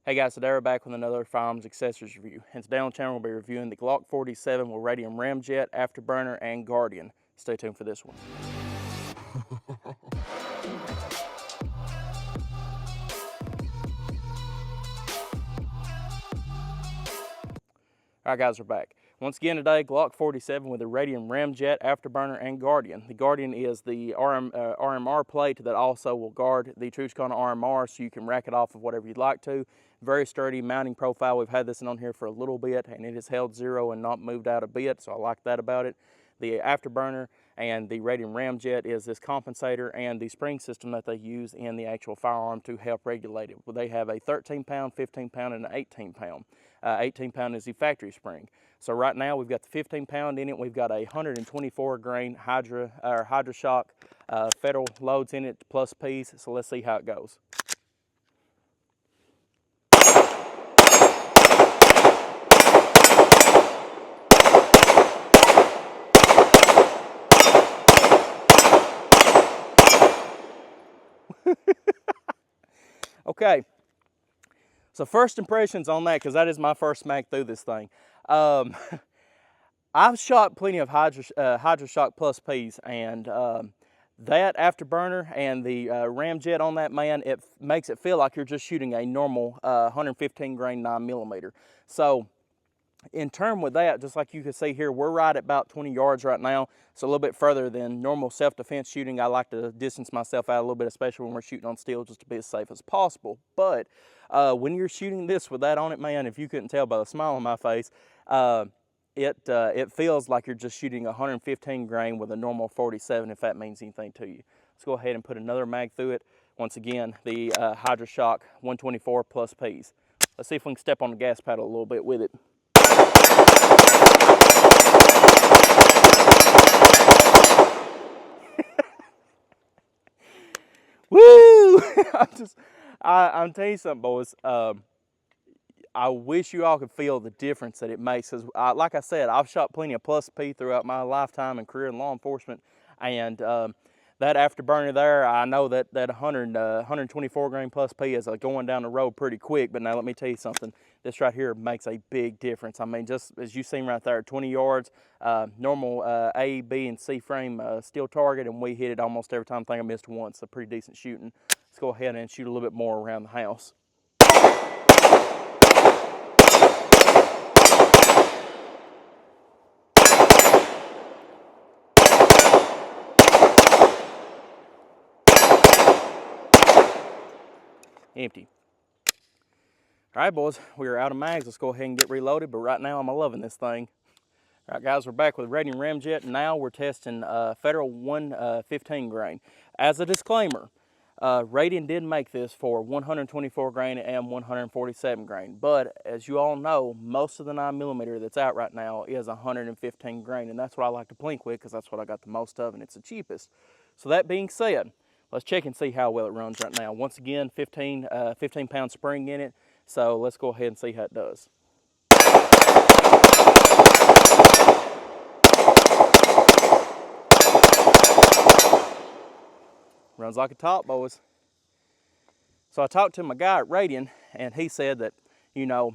Hey guys, today we're back with another Firearms Accessories review. And today on the channel we'll be reviewing the Glock 47 with Radian Ramjet, Afterburner, and Guardian. Stay tuned for this one. Alright guys, we're back. Once again today, Glock 47 with the Radian Ramjet, Afterburner, and Guardian. The Guardian is the RMR plate that also will guard the Truchcon RMR, so you can rack it off of whatever you'd like to. Very sturdy mounting profile. We've had this on here for a little bit and it has held zero and not moved out a bit, so I like that about it. The Afterburner and the Radian Ramjet is this compensator and the spring system that they use in the actual firearm to help regulate it. Well, they have a 13 pound, 15 pound, and an 18 pound. 18 pound is the factory spring. So right now we've got the 15 pound in it. We've got a 124 grain Hydra Shock Federal loads in it plus piece. So let's see how it goes. Okay, so first impressions on that, because that is my first smack through this thing. I've shot plenty of Hydra Shock plus P's, and that Afterburner and the Ramjet on that, man, it makes it feel like you're just shooting a normal 115 grain 9mm. So in term with that, just like you can see here, we're right at about 20 yards right now. So a little bit further than normal self-defense shooting. I like to distance myself out a little bit, especially when we're shooting on steel, just to be as safe as possible. But when you're shooting this with that on it, man, if you couldn't tell by the smile on my face, it feels like you're just shooting 115 grain with a normal 47, if that means anything to you. Let's go ahead and put another mag through it. Once again, the Hydra Shock 124 plus P's. Let's see if we can step on the gas pedal a little bit with it. Woo! I'm telling you something, boys. I wish you all could feel the difference that it makes. Cause like I said, I've shot plenty of plus P throughout my lifetime and career in law enforcement, and that Afterburner there, I know that 124 grain plus P is going down the road pretty quick. But now let me tell you something. This right here makes a big difference. I mean, just as you seen right there, 20 yards, normal A, B, and C frame steel target, and we hit it almost every time. I think I missed once. So pretty decent shooting. Let's go ahead and shoot a little bit more around the house. Empty. All right, boys, we are out of mags. Let's go ahead and get reloaded, but right now I'm loving this thing. All right, guys, we're back with Radian Ramjet. Now we're testing Federal 115 grain. As a disclaimer, Radian did make this for 124 grain and 147 grain, but as you all know, most of the 9mm that's out right now is 115 grain, and that's what I like to plink with because that's what I got the most of and it's the cheapest. So that being said, let's check and see how well it runs right now. Once again, 15 pound spring in it, so let's go ahead and see how it does. Runs like a top, boys. So I talked to my guy at Radian, and he said that, you know,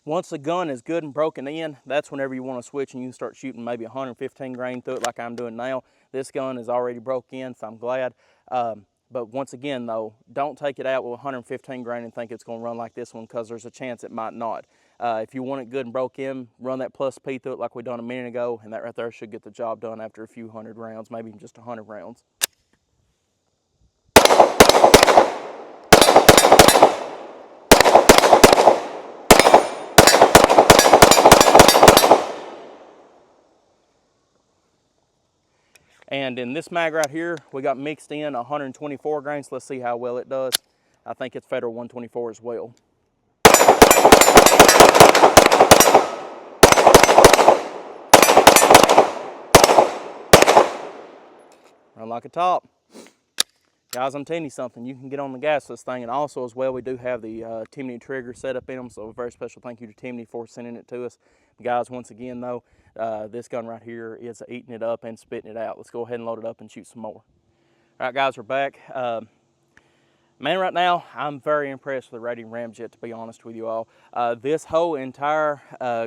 once the gun is good and broken in, that's whenever you want to switch and you can start shooting maybe 115 grain through it like I'm doing now. This gun is already broke in, so I'm glad. But once again, though, don't take it out with 115 grain and think it's going to run like this one, because there's a chance it might not. If you want it good and broke in, run that plus P through it like we done a minute ago, and that right there should get the job done after a few hundred rounds, maybe just 100 rounds. And in this mag right here, we got mixed in 124 grains. Let's see how well it does. I think it's Federal 124 as well. Run like a top. Guys, I'm telling you something, you can get on the gas of this thing, and also as well, we do have the Timney trigger set up in them, so a very special thank you to Timney for sending it to us. Guys, once again though, this gun right here is eating it up and spitting it out. Let's go ahead and load it up and shoot some more. All right, guys, we're back. Man, right now, I'm very impressed with the Radian Ramjet, to be honest with you all. This whole entire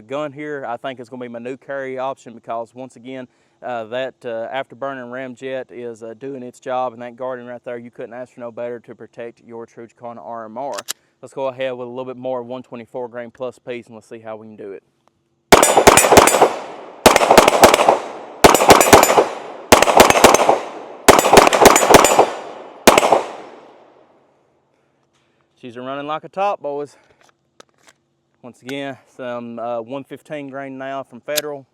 gun here, I think is going to be my new carry option because, once again, that Afterburner Ramjet is doing its job, and that Guardian right there, you couldn't ask for no better to protect your Trujicon RMR. Let's go ahead with a little bit more 124 grain plus piece, and let's see how we can do it. She's running like a top, boys. Once again, some 115 grain now from Federal.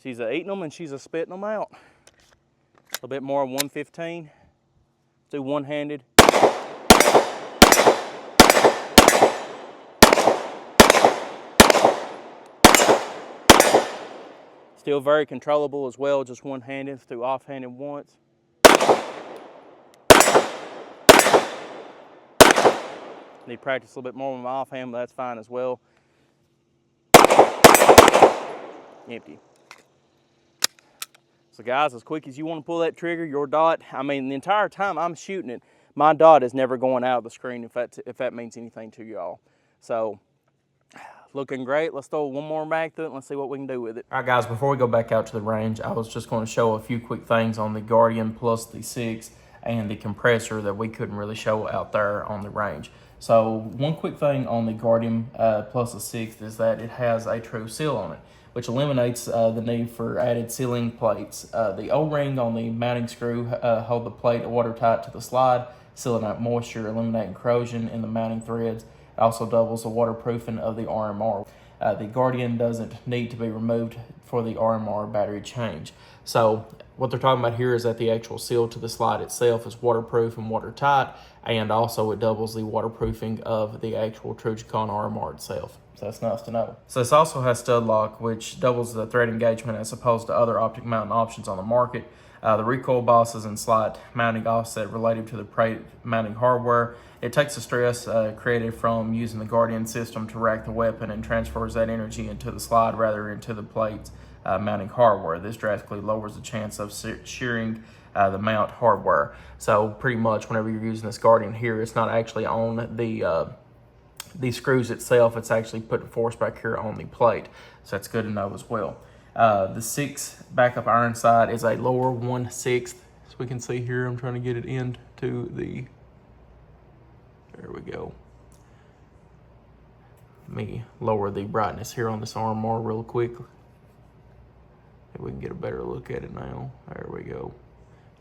She's eating them and she's spitting them out. A little bit more 115. Let's do one-handed. Still very controllable as well, just one-handed. Let's do off-handed once. Need to practice a little bit more with my offhand, but that's fine as well. Empty. So guys, as quick as you want to pull that trigger, your dot, I mean, the entire time I'm shooting it, my dot is never going out of the screen, if that means anything to y'all. So, looking great. Let's throw one more mag through it and let's see what we can do with it. All right, guys, before we go back out to the range, I was just going to show a few quick things on the Guardian plus the 6 and the compressor that we couldn't really show out there on the range. So, one quick thing on the Guardian plus the 6 is that it has a true seal on it, which eliminates the need for added sealing plates. The O-ring on the mounting screw hold the plate watertight to the slide, sealing out moisture, eliminating corrosion in the mounting threads. It also doubles the waterproofing of the RMR. The Guardian doesn't need to be removed for the RMR battery change. So what they're talking about here is that the actual seal to the slide itself is waterproof and watertight, and also it doubles the waterproofing of the actual Trujicon RMR itself. So that's nice to know. So this also has stud lock, which doubles the thread engagement as opposed to other optic mounting options on the market. The recoil bosses and slight mounting offset related to the plate mounting hardware. It takes the stress created from using the Guardian system to rack the weapon and transfers that energy into the slide rather into the plate's mounting hardware. This drastically lowers the chance of shearing the mount hardware. So pretty much whenever you're using this Guardian here, it's not actually on the screws itself, it's actually putting force back here on the plate. So that's good to know as well. The 6 backup iron sight is a lower 1/6. As we can see here, I'm trying to get it into the, there we go. Let me lower the brightness here on this RMR real quick. Maybe we can get a better look at it now. There we go.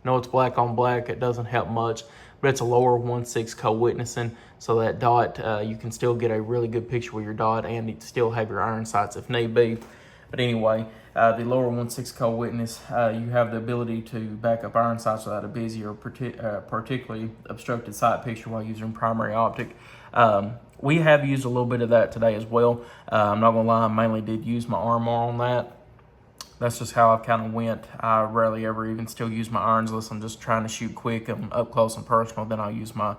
No, it's black on black. It doesn't help much, but it's a lower 1/6 co-witnessing, so that dot, you can still get a really good picture with your dot and still have your iron sights if need be. But anyway, the lower 1/6 co-witness, you have the ability to back up iron sights without a busy or particularly obstructed sight picture while using primary optic. We have used a little bit of that today as well. I'm not gonna lie, I mainly did use my RMR on that. That's just how I kind of went. I rarely ever even still use my irons unless I'm just trying to shoot quick and up close and personal. Then I'll use my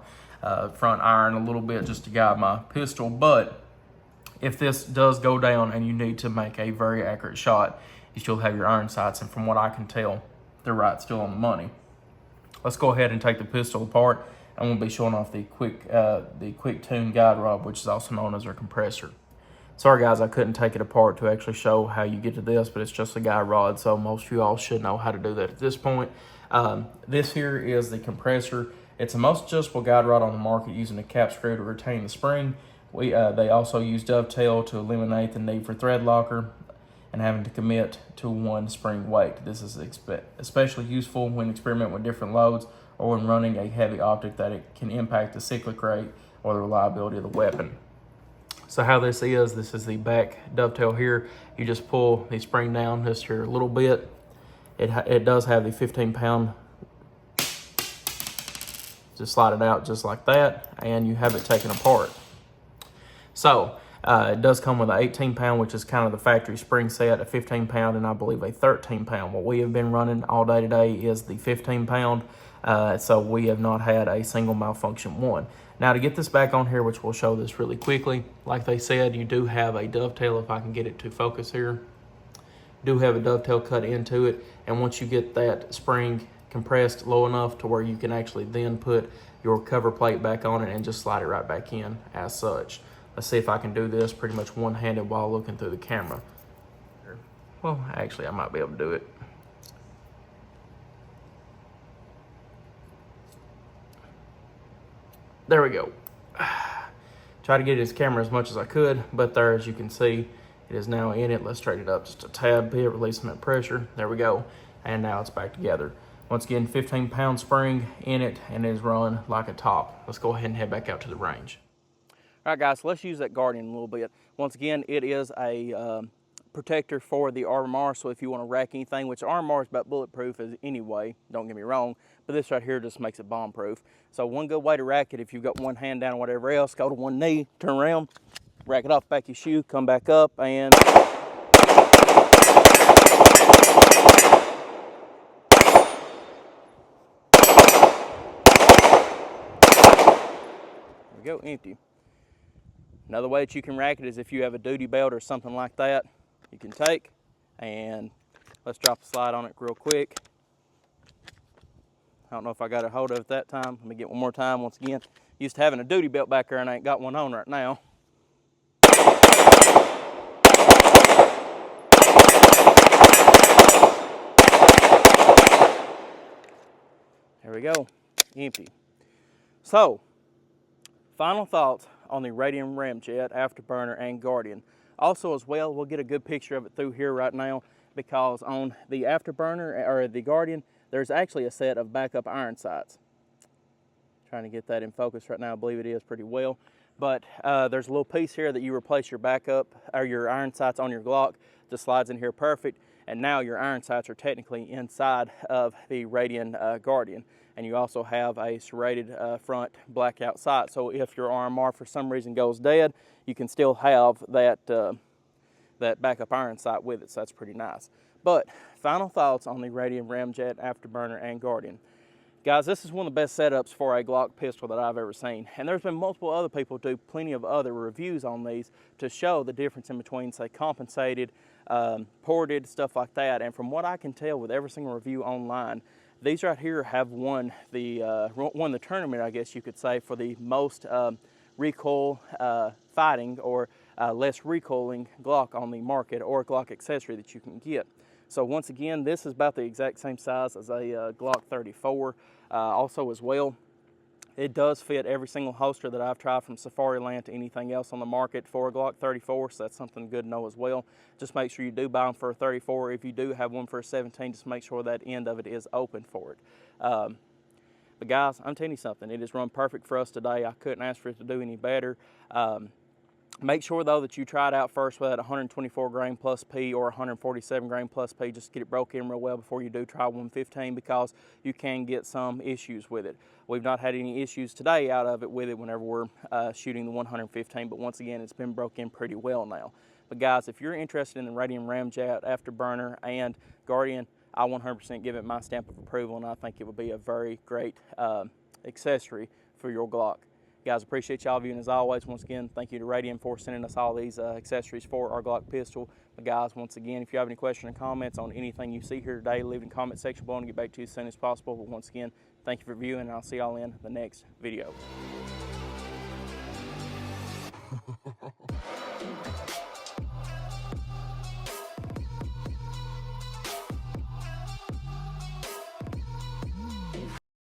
front iron a little bit just to guide my pistol. But if this does go down and you need to make a very accurate shot, you still have your iron sights. And from what I can tell, they're right still on the money. Let's go ahead and take the pistol apart. I'm going to be showing off the quick tune guide rod, which is also known as our compressor. Sorry guys, I couldn't take it apart to actually show how you get to this, but it's just a guide rod, so most of you all should know how to do that at this point. This here is the compressor. It's the most adjustable guide rod on the market, using a cap screw to retain the spring. They also use dovetail to eliminate the need for thread locker and having to commit to one spring weight. This is especially useful when experimenting with different loads or when running a heavy optic that it can impact the cyclic rate or the reliability of the weapon. So how this is the back dovetail here. You just pull the spring down just here a little bit. It does have the 15-pound. Just slide it out just like that, and you have it taken apart. So it does come with an 18-pound, which is kind of the factory spring set, a 15-pound, and I believe a 13-pound. What we have been running all day today is the 15-pound. So we have not had a single malfunction one. Now to get this back on here, which we'll show this really quickly, like they said, you do have a dovetail, if I can get it to focus here. Do have a dovetail cut into it, and once you get that spring compressed low enough to where you can actually then put your cover plate back on it and just slide it right back in as such. Let's see if I can do this pretty much one-handed while looking through the camera. Well, actually I might be able to do it. There we go. Try to get his camera as much as I could, but there, as you can see, it is now in it. Let's straighten it up just a tad bit, releasing that pressure. There we go. And now it's back together. Once again, 15-pound spring in it, and it is run like a top. Let's go ahead and head back out to the range. All right, guys, so let's use that Guardian a little bit. Once again, it is a protector for the RMR, so if you want to rack anything, which RMR is about bulletproof as anyway, don't get me wrong, but this right here just makes it bomb proof. So one good way to rack it, if you've got one hand down or whatever else, go to one knee, turn around, rack it off the back of your shoe, come back up, and there we go, empty. Another way that you can rack it is if you have a duty belt or something like that, you can take, and let's drop the slide on it real quick. I don't know if I got a hold of it that time. Let me get one more time. Once again, used to having a duty belt back there, and I ain't got one on right now. There we go, empty. So, final thoughts on the Radian Ramjet, Afterburner, and Guardian. Also as well, we'll get a good picture of it through here right now, because on the Afterburner, or the Guardian, there's actually a set of backup iron sights. Trying to get that in focus right now. I believe it is pretty well. But there's a little piece here that you replace your backup, or your iron sights on your Glock. Just slides in here perfect. And now your iron sights are technically inside of the Radian Guardian. And you also have a serrated front blackout sight. So if your RMR for some reason goes dead, you can still have that, that backup iron sight with it. So that's pretty nice. But final thoughts on the Radian Ramjet, Afterburner, and Guardian. Guys, this is one of the best setups for a Glock pistol that I've ever seen. And there's been multiple other people do plenty of other reviews on these to show the difference in between, say, compensated, ported, stuff like that. And from what I can tell with every single review online, these right here have won the tournament, I guess you could say, for the most recoil fighting or less recoiling Glock on the market, or Glock accessory that you can get. So once again, this is about the exact same size as a Glock 34. Also as well, it does fit every single holster that I've tried from Safariland to anything else on the market for a Glock 34, so that's something good to know as well. Just make sure you do buy them for a 34. If you do have one for a 17, just make sure that end of it is open for it. But guys, I'm telling you something, it has run perfect for us today. I couldn't ask for it to do any better. Make sure though that you try it out first with that 124 grain plus P or 147 grain plus P. Just get it broke in real well before you do try 115, because you can get some issues with it. We've not had any issues today out of it with it whenever we're shooting the 115, but once again, it's been broke in pretty well now. But guys, if you're interested in the Radian Ramjet, Afterburner, and Guardian, I 100% give it my stamp of approval, and I think it would be a very great accessory for your Glock. Guys, appreciate y'all viewing as always. Once again, thank you to Radian for sending us all these accessories for our Glock pistol. But guys, once again, if you have any questions or comments on anything you see here today, leave in the comment section below and get back to you as soon as possible. But once again, thank you for viewing, and I'll see y'all in the next video.